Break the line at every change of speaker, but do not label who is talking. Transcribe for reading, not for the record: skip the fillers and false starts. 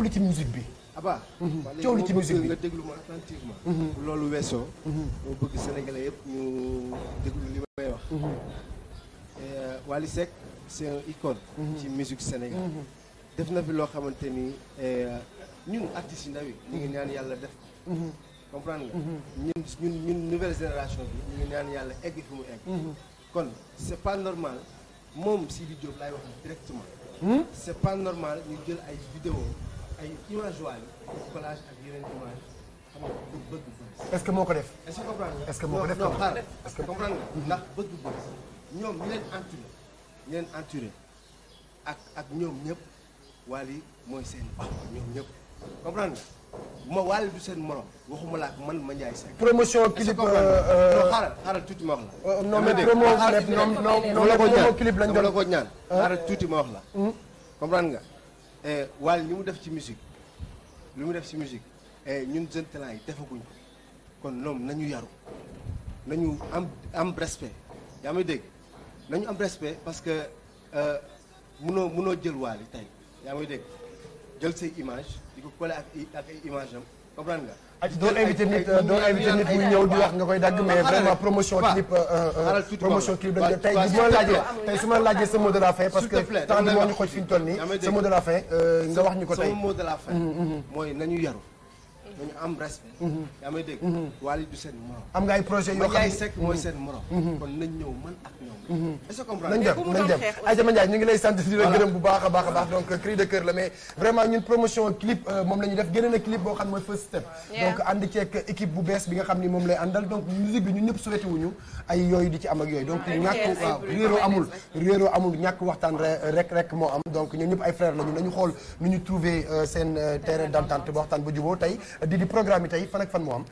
coow li ci musique bi.
Aba.
coow li ci musique bi
nga déglu ma attentivement. loolu weesoo. moo bëgg sénégalais yëpp ñu déglu li may wax. Wally Seck c'est un icône. ci musique Sénégal. def na fi loo xamante ni ñun artistes yi ndaw yi ñu ngi ñaan yàlla def ko. comprendre nga. ñun nouvelle génération bi ñu ngi ñaan yàlla egg fi mu egg. kon c'est pas normal moom Sidy Diop laay wax directement. c'est pas normal ñu jël ay vidéo ay image Wally collage ak yeneen image xam nga bëgg bëgg.
est-ce que moo ko def.
est-ce que comprendre nga.
est-ce que moo ko def
non xaaral est-ce que comprendre nga. ndax bëgg bëgg ñoom ñu leen entouré ak ñoom ñëpp Wally mooy seen ñoom ñëpp comprendre nga. ma Wally du seen morom waxuma la ak man Mandiaye Seck.
promotion clip
xaaral tuuti ma wax la.
non mais promo clip lañ doon
la ko ñaan. xaaral tuuti ma wax la. comprendre nga Wally li mu def ci musique ñun jeunes talents yi defaguñ ko kon ñoom nañu yaru nañu am respect yaa may dégg nañu am respect parce que mënoo jël Wally tey yaa may dégg jël say image di ko collé ak ay image am comprendre nga.
doo invité nit muy ñëw di wax nga koy dagg mais vraiment promotion clip dañ tey su ma laajee sa mot de la fin parce que temps bi moo ñu xoj fi ñu toll nii sa mot de la fin nga wax ñu ko tey.
sama mot de la fin mooy nañu yaru nañu am respect. yaa may dégg. Wally du seen morom.
am nga ay projet yoo xam ne
Mandiaye Seck mooy seen morom. kon nañ ñëw man ak ñoom. est-ce que comprendre
nañ dem Adja Mandiaye ñu ngi lay sant di la gërëm bu baax a baax donc cri de cœur la mais vraiment ñun promotion clip moom la ñuy def génne na clip boo xam ne mooy first step. donc ànd ceeg équipe bu bees bi nga xam ni moom lay àndal donc musique bi ñun ñëpp souhaité wuñu ay yooyu di ci am ak yooyu donc ñàkk waaw réeroo amul ñàkk waxtaan rek moo am donc ñun ñëpp ay frères lañu nañu xool nu ñu trouver seen terrain d'entente ba waxtaan ba juboo tey di programme yi tey fan ak fan moo am.